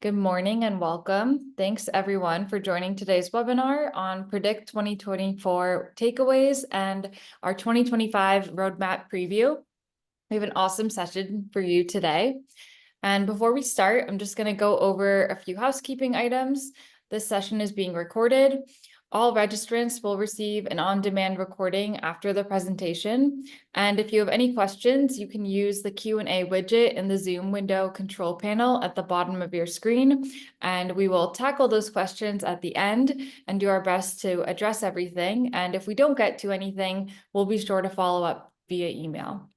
Good morning and welcome. Thanks everyone for joining today's webinar on Predict 2024 takeaways and our 2025 roadmap preview. We have an awesome session for you today. And before we start, I'm just going to go over a few housekeeping items. This session is being recorded. All registrants will receive an on-demand recording after the presentation. And if you have any questions, you can use the Q&A widget in the Zoom window control panel at the bottom of your screen. And we will tackle those questions at the end and do our best to address everything. And if we don't get to anything, we'll be sure to follow up via email.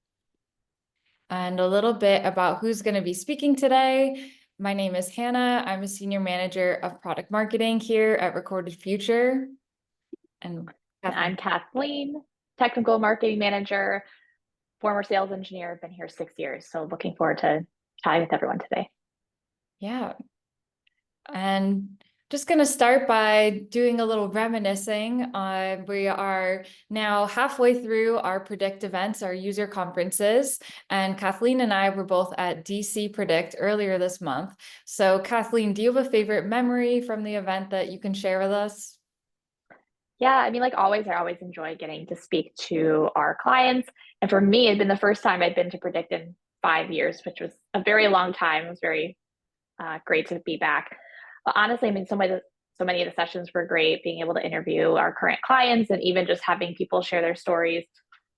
And a little bit about who's going to be speaking today. My name is Hannah. I'm a senior manager of product marketing here at Recorded Future. And I'm Kathleen, technical marketing manager, former sales engineer, been here 6 years. So looking forward to chatting with everyone today. Yeah. And just going to start by doing a little reminiscing. We are now halfway through our Predict events, our user conferences, and Kathleen and I were both at DC Predict earlier this month. So Kathleen, do you have a favorite memory from the event that you can share with us? Yeah, I mean, like always, I always enjoy getting to speak to our clients. And for me, it'd been the first time I'd been to Predict in 5 years, which was a very long time. It was very great to be back. But honestly, I mean, so many of the sessions were great, being able to interview our current clients and even just having people share their stories.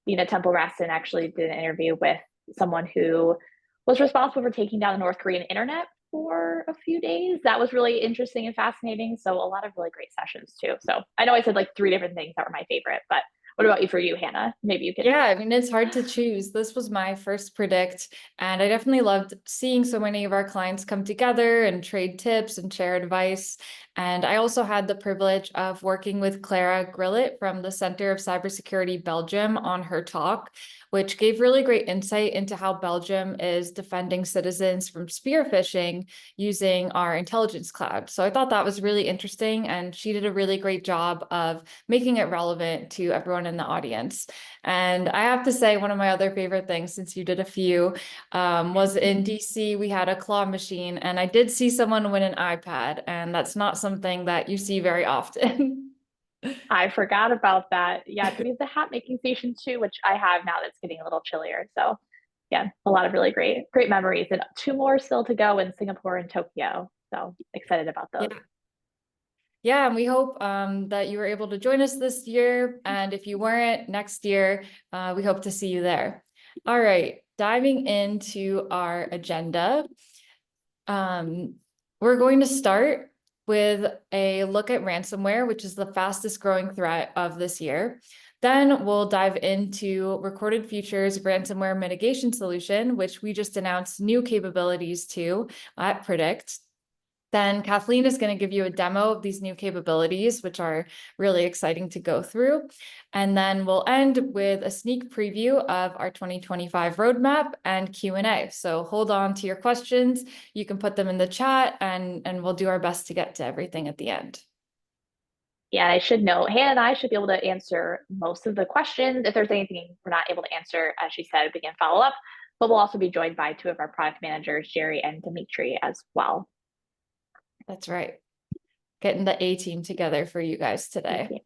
Being at Temple Raston actually did an interview with someone who was responsible for taking down the North Korean internet for a few days. That was really interesting and fascinating. So a lot of really great sessions too. So I know I said like 3 different things that were my favorite, but what about you for you, Hannah? Maybe you can. Yeah, I mean, it's hard to choose. This was my first Predict, and I definitely loved seeing so many of our clients come together and trade tips and share advice. And I also had the privilege of working with Clara Grillet from the Center of Cybersecurity Belgium on her talk, which gave really great insight into how Belgium is defending citizens from spear phishing using our intelligence cloud. So I thought that was really interesting, and she did a really great job of making it relevant to everyone in the audience. And I have to say, one of my other favorite things, since you did a few, was in DC, we had a claw machine, and I did see someone win an iPad, and that's not something that you see very often. I forgot about that. Yeah, we have the hat making station too, which I have now that's getting a little chillier. So yeah, a lot of really great memories, and 2 more still to go in Singapore and Tokyo. So excited about those. Yeah. Yeah, and we hope that you were able to join us this year. And if you weren't, next year, we hope to see you there. All right, diving into our agenda. We're going to start with a look at ransomware, which is the fastest growing threat of this year. Then we'll dive into Recorded Future's ransomware mitigation solution, which we just announced new capabilities to at Predict. Then Kathleen is going to give you a demo of these new capabilities, which are really exciting to go through. And then we'll end with a sneak preview of our 2025 roadmap and Q&A. So hold on to your questions. You can put them in the chat, and we'll do our best to get to everything at the end. Yeah, I should note, Hannah and I should be able to answer most of the questions. If there's anything we're not able to answer, as she said, we can follow up. But we'll also be joined by 2 of our product managers, Jerry and Dimitri, as well. That's right. Getting the A team together for you guys today.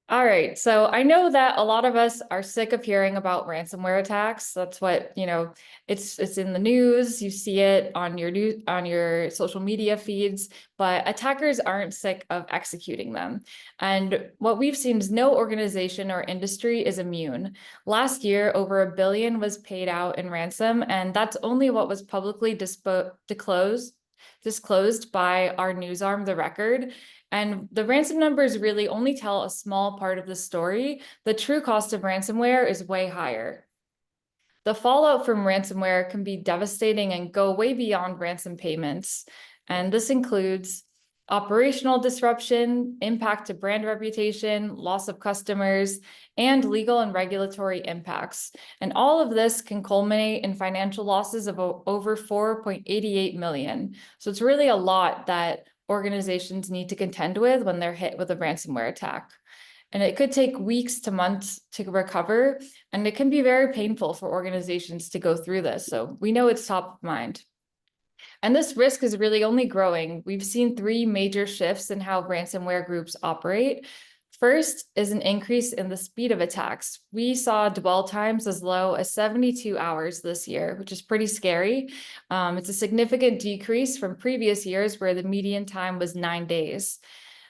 All right, so I know that a lot of us are sick of hearing about ransomware attacks. That's what, it's in the news. You see it on your social media feeds, but attackers aren't sick of executing them. And what we've seen is no organization or industry is immune. Last year, over $1 billion was paid out in ransom, and that's only what was publicly disclosed by our news arm, The Record. And the ransom numbers really only tell a small part of the story. The true cost of ransomware is way higher. The fallout from ransomware can be devastating and go way beyond ransom payments. And this includes operational disruption, impact to brand reputation, loss of customers, and legal and regulatory impacts. And all of this can culminate in financial losses of over 4.88 million. So it's really a lot that organizations need to contend with when they're hit with a ransomware attack. And it could take weeks to months to recover, and it can be very painful for organizations to go through this. So we know it's top of mind. And this risk is really only growing. We've seen three major shifts in how ransomware groups operate. First is an increase in the speed of attacks. We saw dwell times as low as 72 hours this year, which is pretty scary. It's a significant decrease from previous years where the median time was 9 days.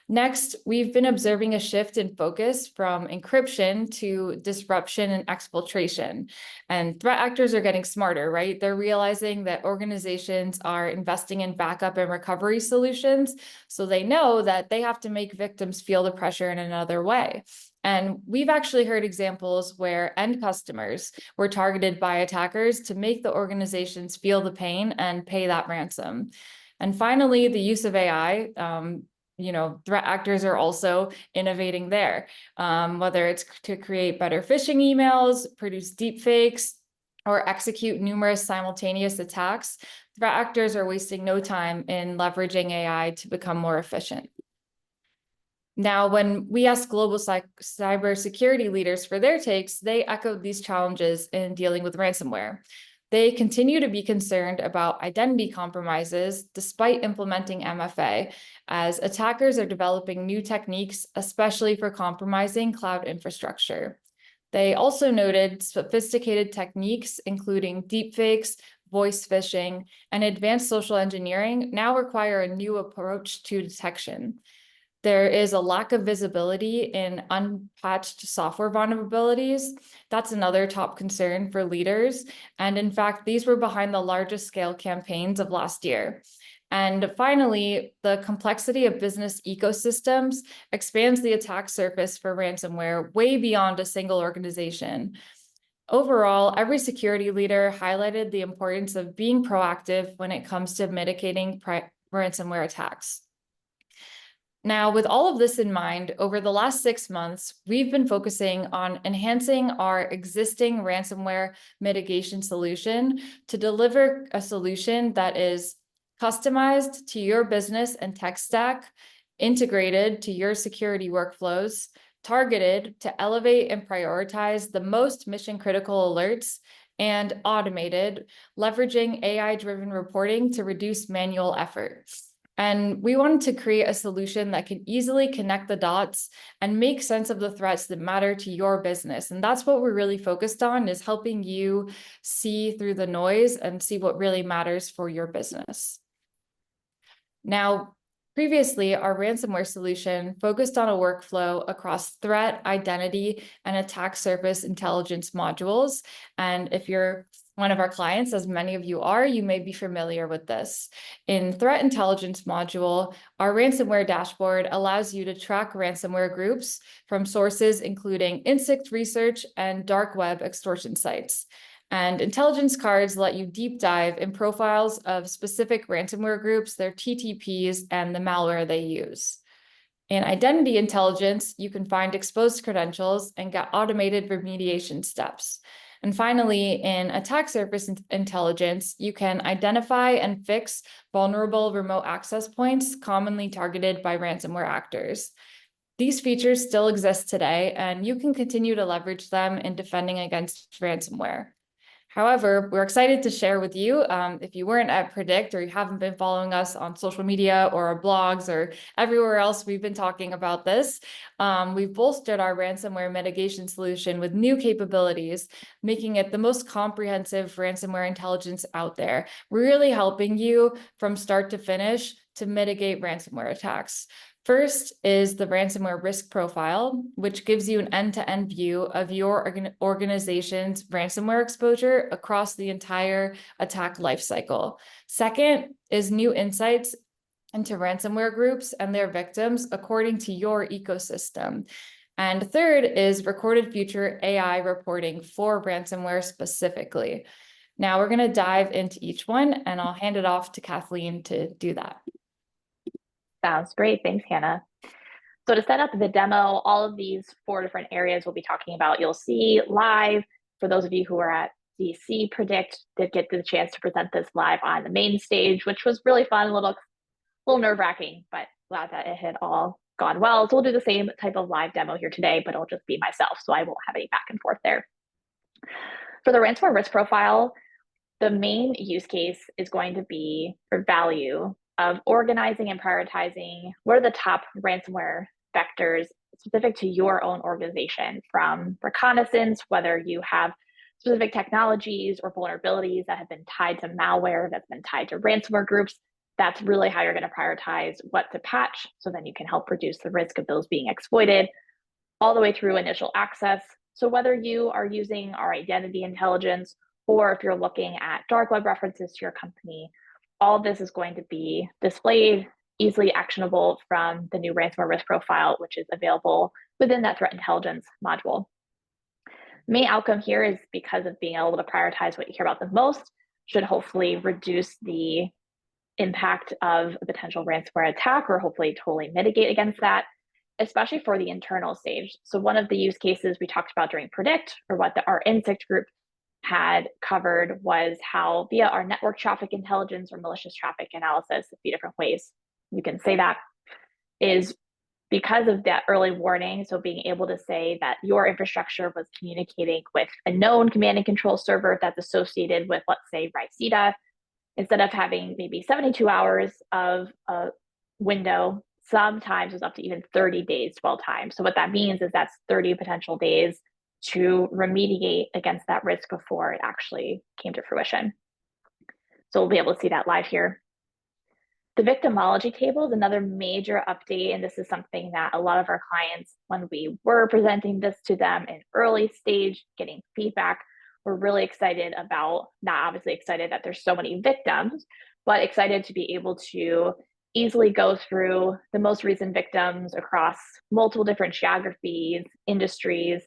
Next, we've been observing a shift in focus from encryption to disruption and exfiltration. And threat actors are getting smarter, right? They're realizing that organizations are investing in backup and recovery solutions. So they know that they have to make victims feel the pressure in another way. And we've actually heard examples where end customers were targeted by attackers to make the organizations feel the pain and pay that ransom. And finally, the use of AI. Threat actors are also innovating there, whether it's to create better phishing emails, produce deep fakes, or execute numerous simultaneous attacks. Threat actors are wasting no time in leveraging AI to become more efficient. Now, when we asked global cybersecurity leaders for their takes, they echoed these challenges in dealing with ransomware. They continue to be concerned about identity compromises despite implementing MFA, as attackers are developing new techniques, especially for compromising cloud infrastructure. They also noted sophisticated techniques, including deepfakes, voice phishing, and advanced social engineering now require a new approach to detection. There is a lack of visibility in unpatched software vulnerabilities. That's another top concern for leaders. And in fact, these were behind the largest scale campaigns of last year. And finally, the complexity of business ecosystems expands the attack surface for ransomware way beyond a single organization. Overall, every security leader highlighted the importance of being proactive when it comes to mitigating ransomware attacks. Now, with all of this in mind, over the last 6 months, we've been focusing on enhancing our existing ransomware mitigation solution to deliver a solution that is customized to your business and tech stack, integrated to your security workflows, targeted to elevate and prioritize the most mission-critical alerts, and automated, leveraging AI-driven reporting to reduce manual effort. And we wanted to create a solution that can easily connect the dots and make sense of the threats that matter to your business. And that's what we're really focused on, is helping you see through the noise and see what really matters for your business. Now, previously, our ransomware solution focused on a workflow across threat, identity, and attack surface intelligence modules. And if you're one of our clients, as many of you are, you may be familiar with this. In Threat Intelligence module, our ransomware dashboard allows you to track ransomware groups from sources including insect research and dark web extortion sites. And intelligence cards let you deep dive in profiles of specific ransomware groups, their TTPs, and the malware they use. In identity intelligence, you can find exposed credentials and get automated remediation steps. And finally, in attack surface intelligence, you can identify and fix vulnerable remote access points commonly targeted by ransomware actors. These features still exist today, and you can continue to leverage them in defending against ransomware. However, we're excited to share with you, if you weren't at Predict or you haven't been following us on social media or our blogs or everywhere else we've been talking about this, we've bolstered our ransomware mitigation solution with new capabilities, making it the most comprehensive ransomware intelligence out there. We're really helping you from start to finish to mitigate ransomware attacks. First is the ransomware risk profile, which gives you an end-to-end view of your organization's ransomware exposure across the entire attack lifecycle. Second is new insights into ransomware groups and their victims according to your ecosystem. And third is recorded future AI reporting for ransomware specifically. Now we're going to dive into each one, and I'll hand it off to Kathleen to do that. Sounds great. Thanks, Hannah. So to set up the demo, all of these 4 different areas we'll be talking about, you'll see live. For those of you who are at DC Predict, did get the chance to present this live on the main stage, which was really fun, a little nerve-wracking, but glad that it had all gone well. So we'll do the same type of live demo here today, but it'll just be myself, so I won't have any back and forth there. For the ransomware risk profile, The main use case is going to be for value of organizing and prioritizing what are the top ransomware vectors specific to your own organization, from reconnaissance, whether you have specific technologies or vulnerabilities that have been tied to malware, that's been tied to ransomware groups. That's really how you're going to prioritize what to patch, so then you can help reduce the risk of those being exploited, all the way through initial access. So whether you are using our identity intelligence, or if you're looking at dark web references to your company, all of this is going to be displayed, easily actionable from the new ransomware risk profile, which is available within that threat intelligence module. Main outcome here is, because of being able to prioritize what you care about the most, should hopefully reduce the impact of a potential ransomware attack, or hopefully totally mitigate against that, especially for the internal stage. So one of the use cases we talked about during Predict, or what our insect group had covered, was how via our network traffic intelligence or malicious traffic analysis, a few different ways you can say that, is because of that early warning. So being able to say that your infrastructure was communicating with a known command and control server that's associated with, let's say, Riceta, instead of having maybe 72 hours of a window, sometimes it's up to even 30 days dwell time. So what that means is that's 30 potential days to remediate against that risk before it actually came to fruition. So we'll be able to see that live here. The victimology table is another major update, and this is something that a lot of our clients, when we were presenting this to them in early stage, getting feedback, were really excited about. Not obviously excited that there's so many victims, but excited to be able to easily go through the most recent victims across multiple different geographies, industries,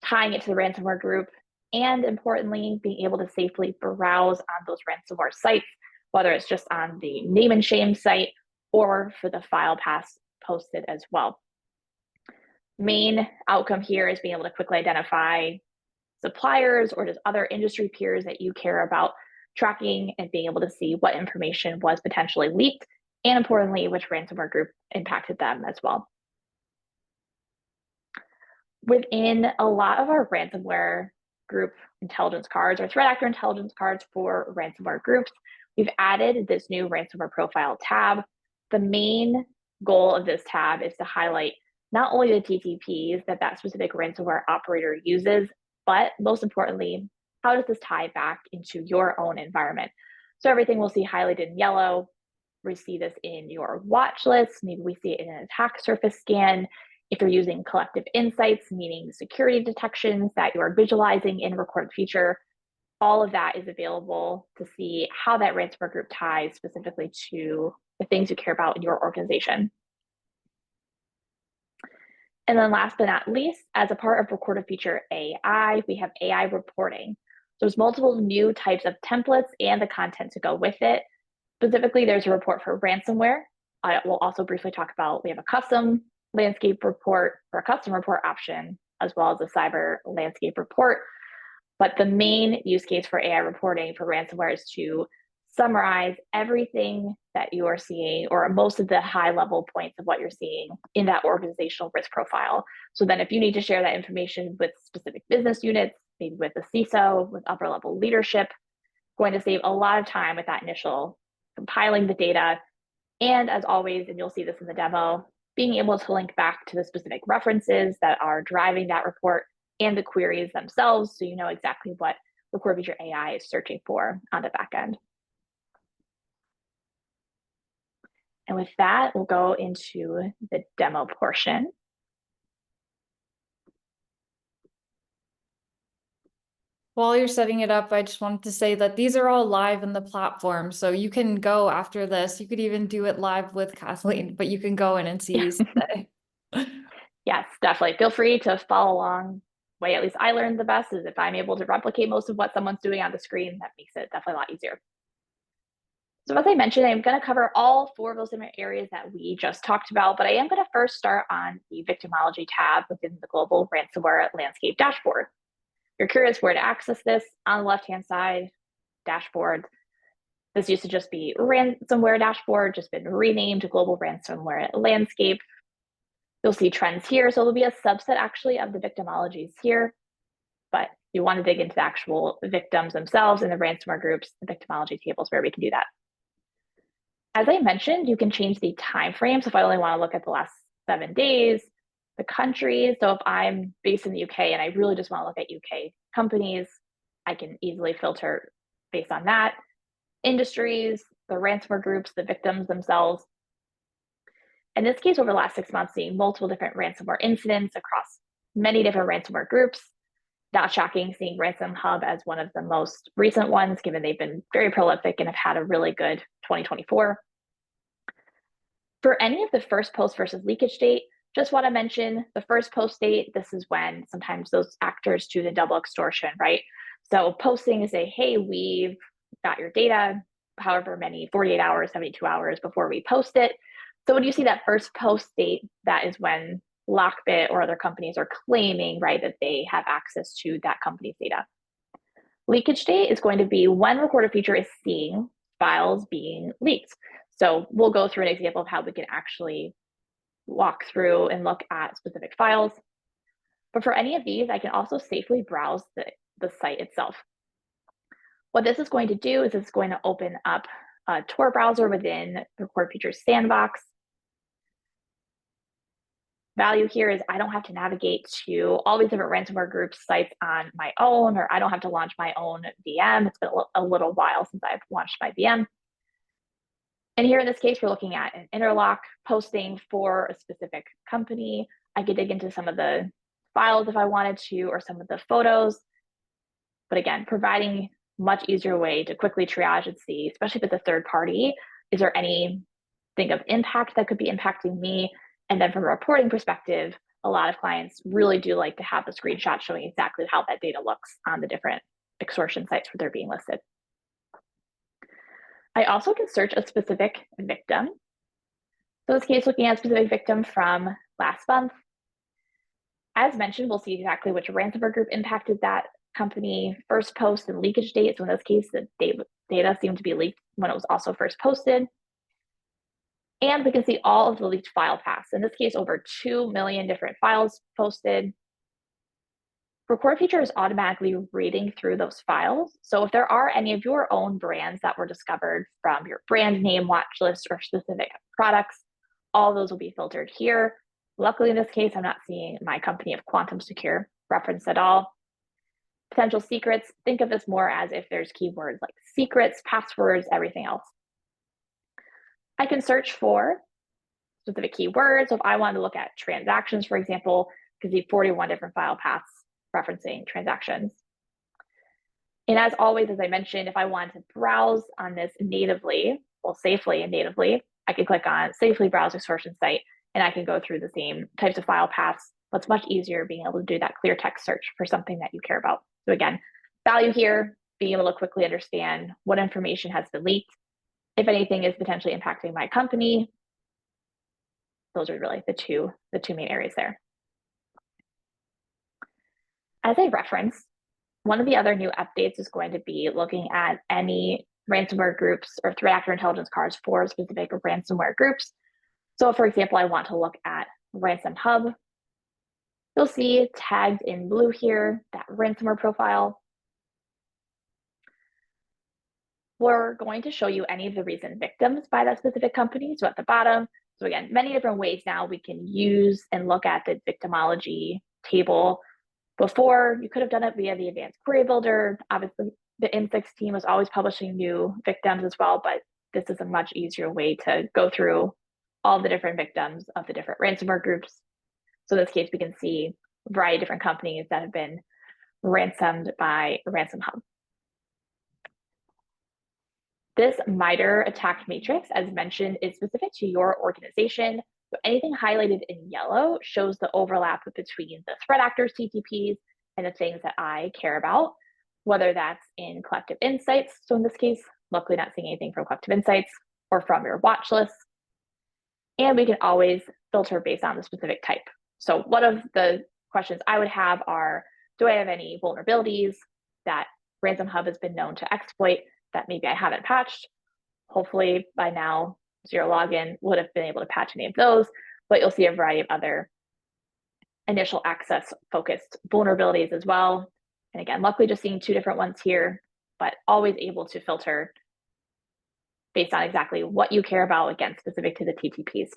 tying it to the ransomware group, and importantly, being able to safely browse on those ransomware sites, whether it's just on the name and shame site or for the file paths posted as well. Main outcome here is being able to quickly identify suppliers or just other industry peers that you care about tracking, and being able to see what information was potentially leaked, and importantly, which ransomware group impacted them as well. Within a lot of our ransomware group intelligence cards, or threat actor intelligence cards for ransomware groups, we've added this new ransomware profile tab. The main goal of this tab is to highlight not only the TTPs that specific ransomware operator uses, but most importantly, how does this tie back into your own environment? So everything we'll see highlighted in yellow. We see this in your watch list. Maybe we see it in an attack surface scan. If you're using collective insights, meaning security detections that you are visualizing in record feature, all of that is available to see how that ransomware group ties specifically to the things you care about in your organization. And then last but not least, as a part of recorded feature AI, we have AI reporting. There's multiple new types of templates and the content to go with it. Specifically, there's a report for ransomware. We'll also briefly talk about, we have a custom landscape report or a custom report option, as well as a cyber landscape report. But the main use case for AI reporting for ransomware is to summarize everything that you are seeing, or most of the high level points of what you're seeing in that organizational risk profile. So then if you need to share that information with specific business units, maybe with the CISO, with upper level leadership, going to save a lot of time with that initial compiling the data. And as always, and you'll see this in the demo, being able to link back to the specific references that are driving that report and the queries themselves, so you know exactly what Record Feature AI is searching for on the back end. And with that, we'll go into the demo portion. While you're setting it up, I just wanted to say that these are all live in the platform. So you can go after this. You could even do it live with Kathleen, but you can go in and see these today. Yes, definitely. Feel free to follow along. The way at least I learned the best is if I'm able to replicate most of what someone's doing on the screen, that makes it definitely a lot easier. So as I mentioned, I'm going to cover all 4 of those different areas that we just talked about, but I am going to first start on the victimology tab within the global ransomware landscape dashboard. If you're curious where to access this, on the left-hand side, dashboard. This used to just be ransomware dashboard, just been renamed to global ransomware landscape. You'll see trends here. So there'll be a subset actually of the victimologies here, but you want to dig into the actual victims themselves and the ransomware groups, the victimology tables where we can do that. As I mentioned, you can change the time frame. So if I only want to look at the last 7 days, the countries. So if I'm based in the UK and I really just want to look at UK companies, I can easily filter based on that. Industries, the ransomware groups, the victims themselves. In this case, over the last 6 months, seeing multiple different ransomware incidents across many different ransomware groups. Not shocking, seeing Ransom Hub as one of the most recent ones, given they've been very prolific and have had a really good 2024. For any of the first post versus leakage date, just want to mention the first post date, this is when sometimes those actors do the double extortion, right? So posting and say, hey, we've got your data, however many, 48 hours, 72 hours before we post it. So when you see that first post date, that is when Lockbit or other companies are claiming, right, that they have access to that company's data. Leakage date is going to be when Recorder feature is seeing files being leaked. So we'll go through an example of how we can actually walk through and look at specific files. But for any of these, I can also safely browse the site itself. What this is going to do is it's going to open up a Tor browser within the Recorder feature's sandbox. Value here is I don't have to navigate to all these different ransomware groups sites on my own, or I don't have to launch my own VM. It's been a little while since I've launched my VM. And here in this case, we're looking at an interlock posting for a specific company. I could dig into some of the files if I wanted to, or some of the photos. But again, providing much easier way to quickly triage and see, especially with a third party, is there anything of impact that could be impacting me? And then from a reporting perspective, a lot of clients really do like to have the screenshot showing exactly how that data looks on the different extortion sites where they're being listed. I also can search a specific victim. So in this case, looking at a specific victim from last month. As mentioned, we'll see exactly which ransomware group impacted that company, first post and leakage date. So in this case, the data seemed to be leaked when it was also first posted. And we can see all of the leaked file paths. In this case, over 2 million different files posted. Record feature is automatically reading through those files. So if there are any of your own brands that were discovered from your brand name watch list or specific products, all those will be filtered here. Luckily, in this case, I'm not seeing my company of Quantum Secure referenced at all. Potential secrets, think of this more as if there's keywords like secrets, passwords, everything else. I can search for specific keywords. So if I wanted to look at transactions, for example, I can see 41 different file paths referencing transactions. And as always, as I mentioned, if I wanted to browse on this natively, well, safely and natively, I can click on safely browse extortion site and I can go through the same types of file paths. But it's much easier being able to do that clear text search for something that you care about. So again, value here, being able to quickly understand what information has been leaked, if anything is potentially impacting my company. Those are really the two main areas there. As I referenced, one of the other new updates is going to be looking at any ransomware groups or threat actor intelligence cards for specific ransomware groups. So for example, I want to look at Ransom Hub. You'll see tagged in blue here, that ransomware profile. We're going to show you any of the recent victims by that specific company. So at the bottom, so again, many different ways now we can use and look at the victimology table. Before, you could have done it via the advanced query builder. Obviously, the N6 team was always publishing new victims as well, but this is a much easier way to go through all the different victims of the different ransomware groups. So in this case, we can see a variety of different companies that have been ransomed by Ransom Hub. This MITRE attack matrix, as mentioned, is specific to your organization. So anything highlighted in yellow shows the overlap between the threat actors TTPs and the things that I care about, whether that's in collective insights. So in this case, luckily not seeing anything from collective insights or from your watch list. And we can always filter based on the specific type. So one of the questions I would have are, do I have any vulnerabilities that Ransom Hub has been known to exploit that maybe I haven't patched? Hopefully by now, Zero Login would have been able to patch any of those, but you'll see a variety of other initial access focused vulnerabilities as well. And again, luckily just seeing two different ones here, but always able to filter based on exactly what you care about, again, specific to the TTPs.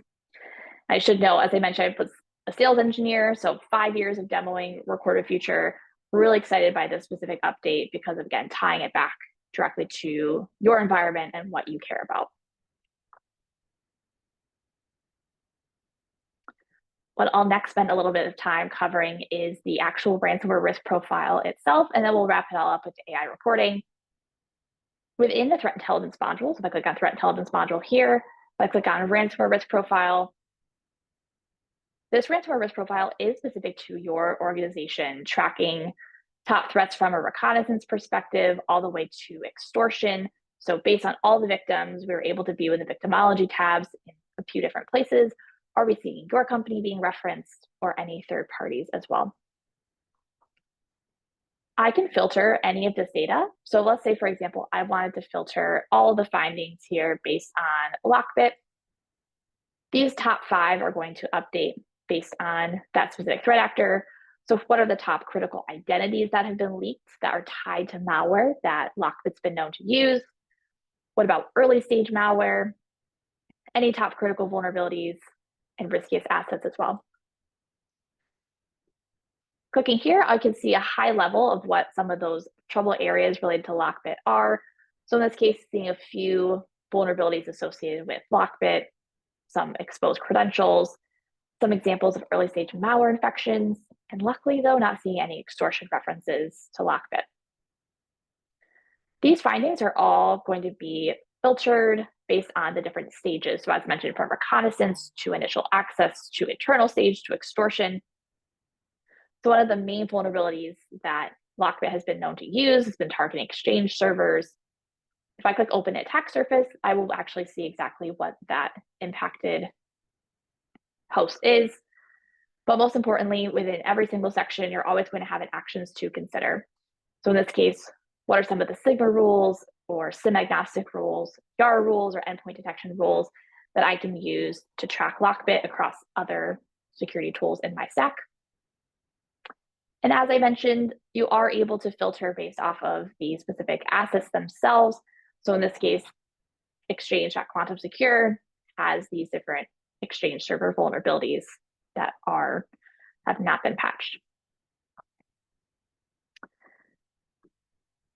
I should know, as I mentioned, I was a sales engineer, so 5 years of demoing Recorded Future. Really excited by this specific update because of, again, tying it back directly to your environment and what you care about. What I'll next spend a little bit of time covering is the actual ransomware risk profile itself, and then we'll wrap it all up with AI reporting. Within the threat intelligence module, so if I click on threat intelligence module here, if I click on ransomware risk profile, this ransomware risk profile is specific to your organization, tracking top threats from a reconnaissance perspective all the way to extortion. So based on all the victims, we were able to view in the victimology tabs in a few different places. Are we seeing your company being referenced or any third parties as well? I can filter any of this data. So let's say, for example, I wanted to filter all the findings here based on Lockbit. These top 5 are going to update based on that specific threat actor. So what are the top critical identities that have been leaked that are tied to malware that Lockbit's been known to use? What about early stage malware? Any top critical vulnerabilities and riskiest assets as well. Clicking here, I can see a high level of what some of those trouble areas related to Lockbit are. So in this case, seeing a few vulnerabilities associated with Lockbit, some exposed credentials, some examples of early stage malware infections, and luckily though, not seeing any extortion references to Lockbit. These findings are all going to be filtered based on the different stages. So as mentioned, from reconnaissance to initial access to internal stage to extortion. So one of the main vulnerabilities that Lockbit has been known to use has been targeting Exchange servers. If I click open attack surface, I will actually see exactly what that impacted host is. But most importantly, within every single section, you're always going to have an actions to consider. So in this case, what are some of the Sigma rules or SIM agnostic rules, YAR rules, or endpoint detection rules that I can use to track Lockbit across other security tools in my stack? And as I mentioned, you are able to filter based off of the specific assets themselves. So in this case, Exchange.Quantum Secure has these different Exchange server vulnerabilities that have not been patched.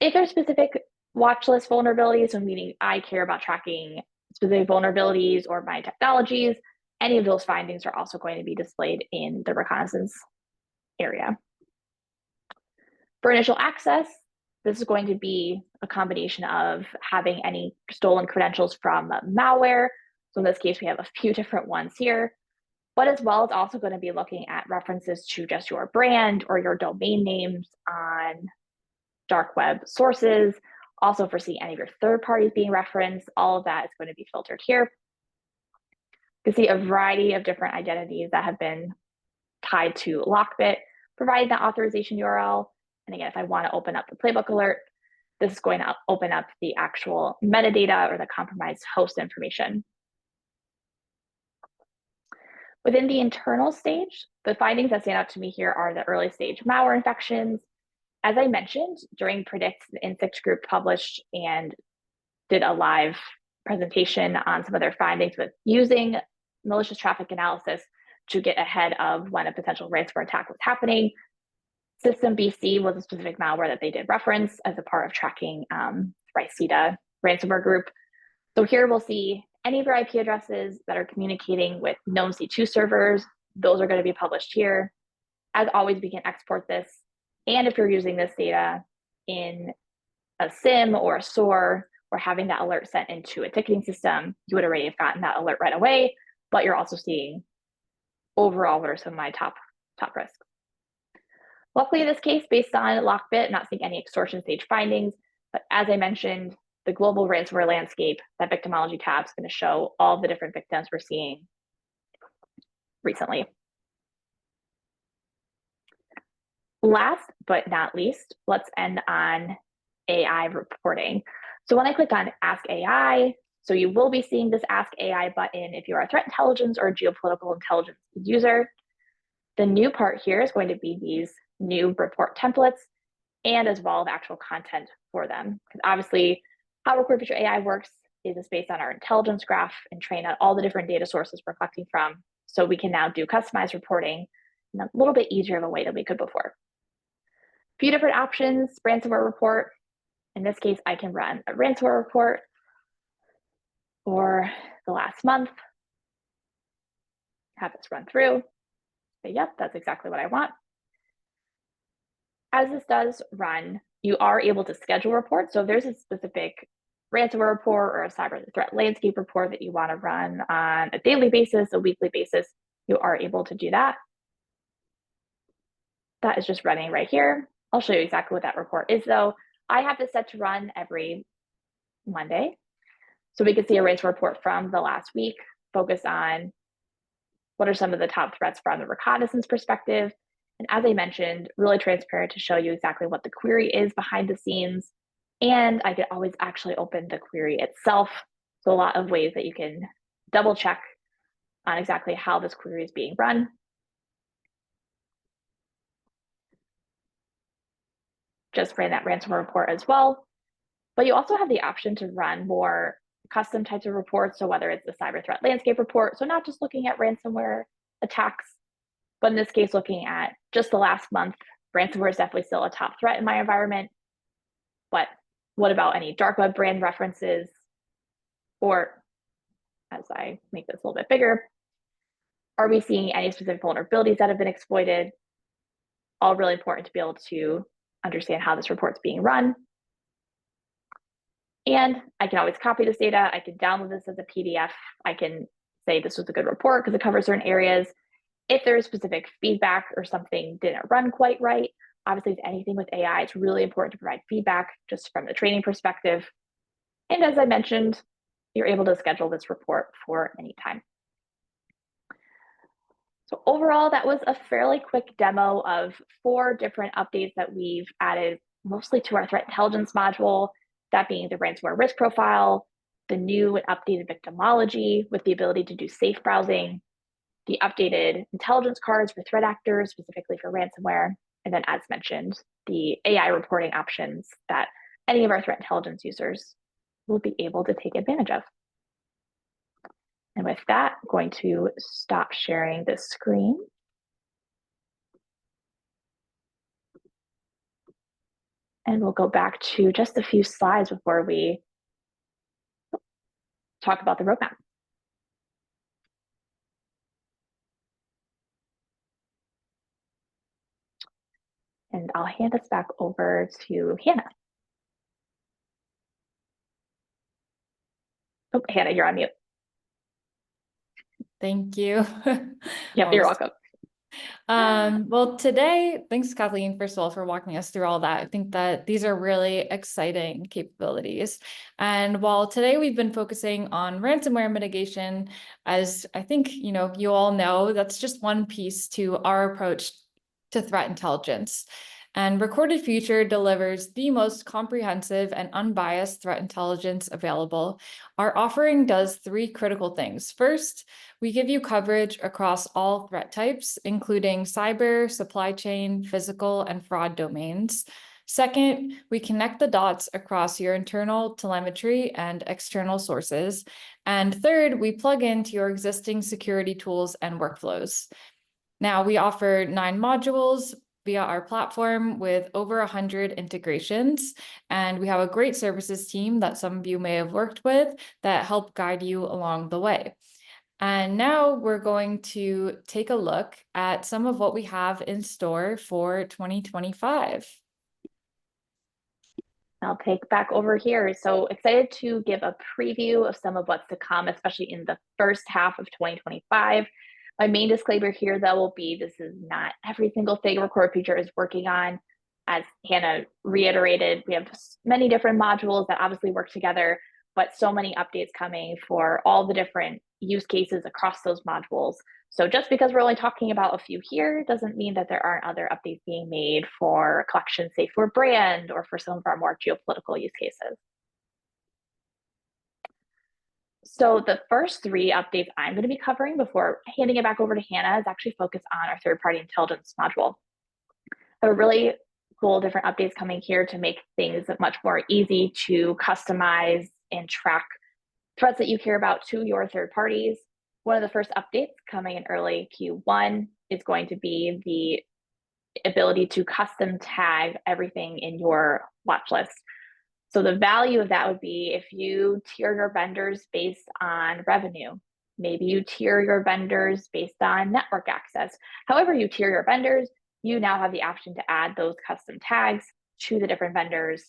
If there's specific watch list vulnerabilities, so meaning I care about tracking specific vulnerabilities or my technologies, any of those findings are also going to be displayed in the reconnaissance area. For initial access, this is going to be a combination of having any stolen credentials from malware. So in this case, we have a few different ones here, but as well as also going to be looking at references to just your brand or your domain names on dark web sources. Also for seeing any of your third parties being referenced, all of that is going to be filtered here. You can see a variety of different identities that have been tied to Lockbit, providing that authorization URL. And again, if I want to open up the playbook alert, this is going to open up the actual metadata or the compromised host information. Within the internal stage, the findings that stand out to me here are the early stage malware infections. As I mentioned, during Predict, the Insect group published and did a live presentation on some of their findings with using malicious traffic analysis to get ahead of when a potential ransomware attack was happening. System BC was a specific malware that they did reference as a part of tracking Riceta ransomware group. So here we'll see any of your IP addresses that are communicating with known C2 servers. Those are going to be published here. As always, we can export this. And if you're using this data in a SIM or a SOAR or having that alert sent into a ticketing system, you would already have gotten that alert right away, but you're also seeing overall what are some of my top risks. Luckily, in this case, based on Lockbit, not seeing any extortion stage findings, but as I mentioned, the global ransomware landscape, that victimology tab is going to show all the different victims we're seeing recently. Last but not least, let's end on AI reporting. So when I click on Ask AI, so you will be seeing this Ask AI button if you're a threat intelligence or geopolitical intelligence user. The new part here is going to be these new report templates. and as well the actual content for them. Because obviously, how Record Feature AI works is it's based on our intelligence graph and trained on all the different data sources we're collecting from. So we can now do customized reporting in a little bit easier of a way than we could before. A few different options, ransomware report. In this case, I can run a ransomware report for the last month, have this run through, say, yep, that's exactly what I want. As this does run, you are able to schedule reports. So if there's a specific ransomware report or a cyber threat landscape report that you want to run on a daily basis, a weekly basis, you are able to do that. That is just running right here. I'll show you exactly what that report is though. I have this set to run every Monday. So we can see a ransomware report from the last week, focus on what are some of the top threats from the reconnaissance perspective. And as I mentioned, really transparent to show you exactly what the query is behind the scenes. And I could always actually open the query itself. So a lot of ways that you can double check on exactly how this query is being run. Just ran that ransomware report as well. But you also have the option to run more custom types of reports. So whether it's a cyber threat landscape report, so not just looking at ransomware attacks, but in this case, looking at just the last month, ransomware is definitely still a top threat in my environment. But what about any dark web brand references? Or as I make this a little bit bigger, are we seeing any specific vulnerabilities that have been exploited? All really important to be able to understand how this report's being run. And I can always copy this data. I can download this as a PDF. I can say this was a good report because it covers certain areas. If there's specific feedback or something didn't run quite right, obviously with anything with AI, it's really important to provide feedback just from the training perspective. And as I mentioned, you're able to schedule this report for any time. So overall, that was a fairly quick demo of 4 different updates that we've added mostly to our threat intelligence module, that being the ransomware risk profile, the new and updated victimology with the ability to do safe browsing, the updated intelligence cards for threat actors, specifically for ransomware, and then as mentioned, the AI reporting options that any of our threat intelligence users will be able to take advantage of. And with that, I'm going to stop sharing this screen. And we'll go back to just a few slides before we talk about the roadmap. And I'll hand this back over to Hannah. Oh, Hannah, you're on mute. Thank you. Yep, you're welcome. Well, today, thanks, Kathleen, first of all, for walking us through all that. I think that these are really exciting capabilities. And while today we've been focusing on ransomware mitigation, as I think, you all know, that's just one piece to our approach to threat intelligence. And Recorded Future delivers the most comprehensive and unbiased threat intelligence available. Our offering does 3 critical things. First, we give you coverage across all threat types, including cyber, supply chain, physical, and fraud domains. Second, we connect the dots across your internal telemetry and external sources. And third, we plug into your existing security tools and workflows. Now, we offer 9 modules via our platform with over 100 integrations. And we have a great services team that some of you may have worked with that help guide you along the way. And now we're going to take a look at some of what we have in store for 2025. I'll take back over here. So excited to give a preview of some of what's to come, especially in the first half of 2025. My main disclaimer here, though, will be this is not every single thing Record Feature is working on. As Hannah reiterated, we have many different modules that obviously work together, but so many updates coming for all the different use cases across those modules. So just because we're only talking about a few here doesn't mean that there aren't other updates being made for collection safe for brand or for some of our more geopolitical use cases. So the first 3 updates I'm going to be covering before handing it back over to Hannah is actually focused on our third-party intelligence module. I have a really cool different updates coming here to make things much more easy to customize and track threats that you care about to your third parties. One of the first updates coming in early Q1 is going to be the ability to custom tag everything in your watch list. So the value of that would be if you tier your vendors based on revenue. Maybe you tier your vendors based on network access. However you tier your vendors, you now have the option to add those custom tags to the different vendors.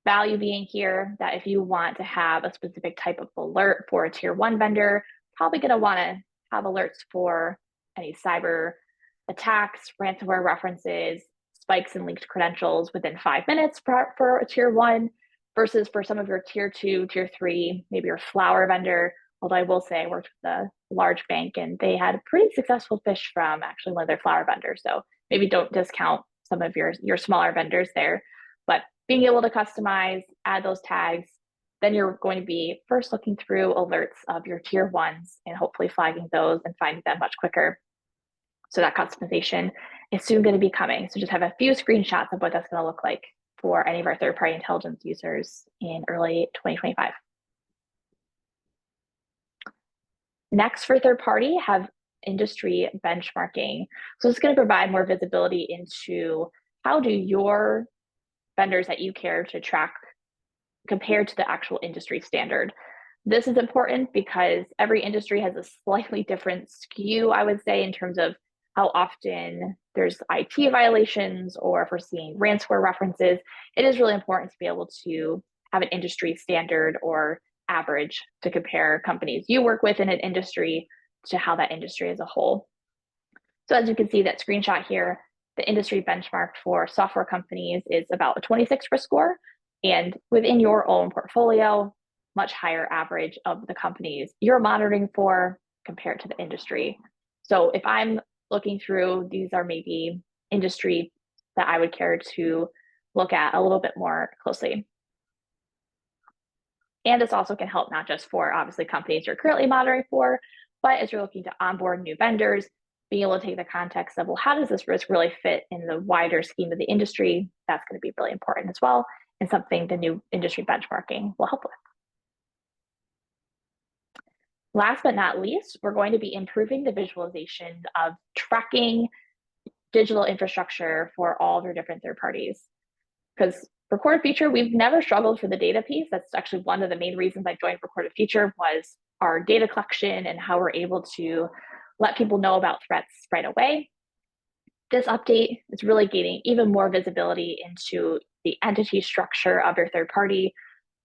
Value being here that if you want to have a specific type of alert for a tier 1 vendor, probably going to want to have alerts for any cyber attacks, ransomware references, spikes in linked credentials within 5 minutes for a tier 1, versus for some of your tier 2, tier 3, maybe your flower vendor. Although I will say I worked with a large bank and they had a pretty successful phish from actually one of their flower vendors. So maybe don't discount some of your smaller vendors there. But being able to customize, add those tags, then you're going to be first looking through alerts of your tier 1s and hopefully flagging those and finding them much quicker. So that customization is soon going to be coming. So just have a few screenshots of what that's going to look like for any of our third-party intelligence users in early 2025. Next, for third party, have industry benchmarking. So it's going to provide more visibility into how do your vendors that you care to track compared to the actual industry standard. This is important because every industry has a slightly different skew, I would say, in terms of how often there's IT violations or if we're seeing ransomware references. It is really important to be able to have an industry standard or average to compare companies you work with in an industry to how that industry as a whole. So as you can see, that screenshot here, the industry benchmark for software companies is about a 26 risk score. And within your own portfolio, much higher average of the companies you're monitoring for compared to the industry. So if I'm looking through, these are maybe industry that I would care to look at a little bit more closely. And this also can help not just for obviously companies you're currently monitoring for, but as you're looking to onboard new vendors, being able to take the context of, well, how does this risk really fit in the wider scheme of the industry? That's going to be really important as well, and something the new industry benchmarking will help with. Last but not least, we're going to be improving the visualization of tracking digital infrastructure for all of your different third parties. Because Recorded Future, we've never struggled for the data piece. That's actually one of the main reasons I joined Recorded Future was our data collection and how we're able to let people know about threats right away. This update is really gaining even more visibility into the entity structure of your third party.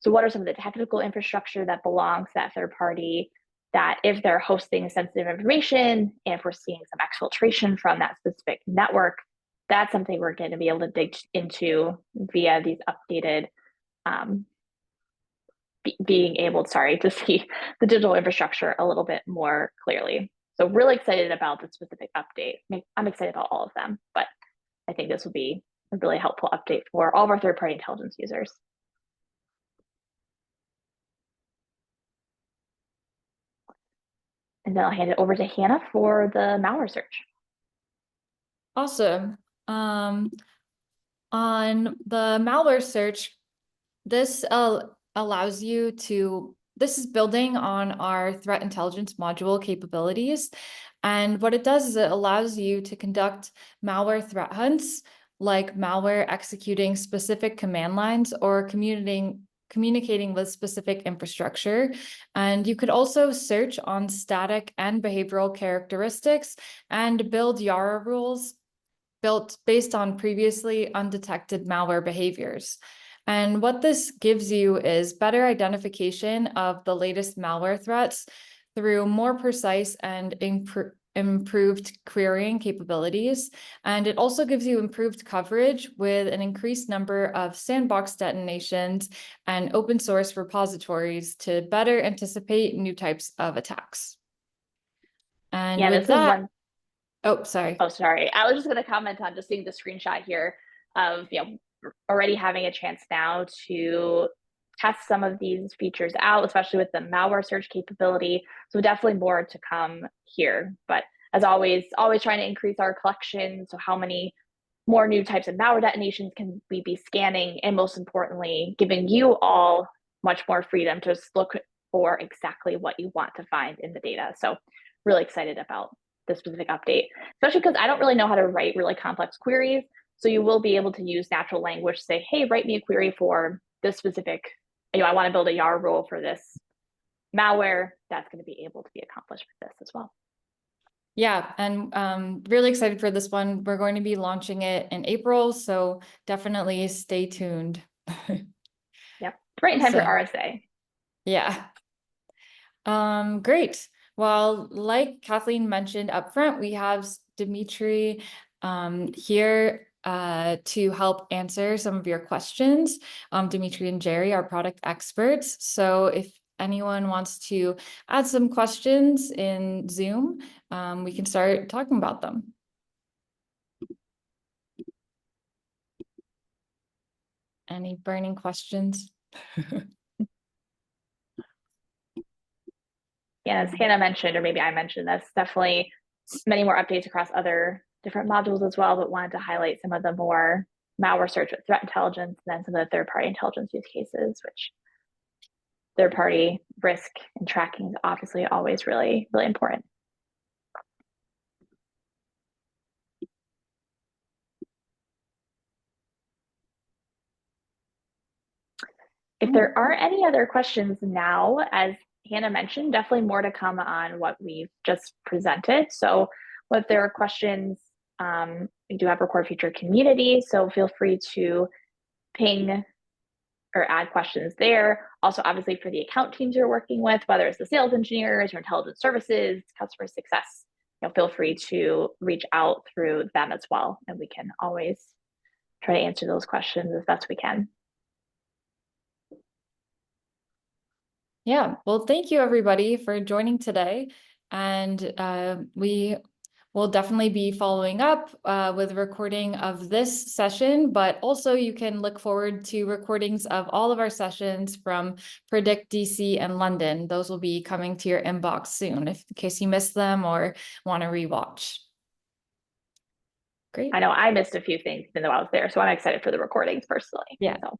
So what are some of the technical infrastructure that belongs to that third party, that if they're hosting sensitive information, and if we're seeing some exfiltration from that specific network, that's something we're going to be able to dig into via these updated, being able, to see the digital infrastructure a little bit more clearly. So really excited about the specific update. I'm excited about all of them, but I think this will be a really helpful update for all of our third-party intelligence users. And then I'll hand it over to Hannah for the malware search. Awesome. On the malware search, this allows you to, this is building on our threat intelligence module capabilities. And what it does is it allows you to conduct malware threat hunts, like malware executing specific command lines or communicating with specific infrastructure. And you could also search on static and behavioral characteristics and build Yara rules built based on previously undetected malware behaviors. And what this gives you is better identification of the latest malware threats through more precise and improved querying capabilities. And it also gives you improved coverage with an increased number of sandbox detonations and open source repositories to better anticipate new types of attacks. And yeah, with that, oh, sorry. Oh, sorry. I was just going to comment on just seeing the screenshot here of, already having a chance now to test some of these features out, especially with the malware search capability. So definitely more to come here. But as always trying to increase our collection. So how many more new types of malware detonations can we be scanning, and most importantly, giving you all much more freedom to just look for exactly what you want to find in the data. So really excited about this specific update, especially because I don't really know how to write really complex queries. So you will be able to use natural language to say, hey, write me a query for this specific, I want to build a YAR rule for this malware. That's going to be able to be accomplished with this as well. Yeah, and really excited for this one. We're going to be launching it in April, so definitely stay tuned. Yep, right in time for Awesome. RSA. Yeah. Great. Well, like Kathleen mentioned up front, we have Dimitri here to help answer some of your questions. Dimitri and Jerry are product experts. So if anyone wants to add some questions in Zoom, we can start talking about them. Any burning questions? Yeah, as Hannah mentioned, or maybe I mentioned this, definitely many more updates across other different modules as well, but wanted to highlight some of the more malware search with threat intelligence, and then some of the third-party intelligence use cases, which third-party risk and tracking is obviously always really, really important. If there aren't any other questions now, as Hannah mentioned, definitely more to come on what we've just presented. So if there are questions, we do have a core feature community, so feel free to ping or add questions there. Also, obviously for the account teams you're working with, whether it's the sales engineers or intelligence services, customer success, feel free to reach out through them as well. And we can always try to answer those questions as best we can. Yeah, well, thank you everybody for joining today. And we will definitely be following up with a recording of this session, but also you can look forward to recordings of all of our sessions from Predict DC and London. Those will be coming to your inbox soon, in case you missed them or want to rewatch. Great. I know I missed a few things even though I was there, so I'm excited for the recordings personally. Yeah. So.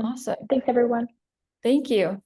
Awesome. Thanks, everyone. Thank you.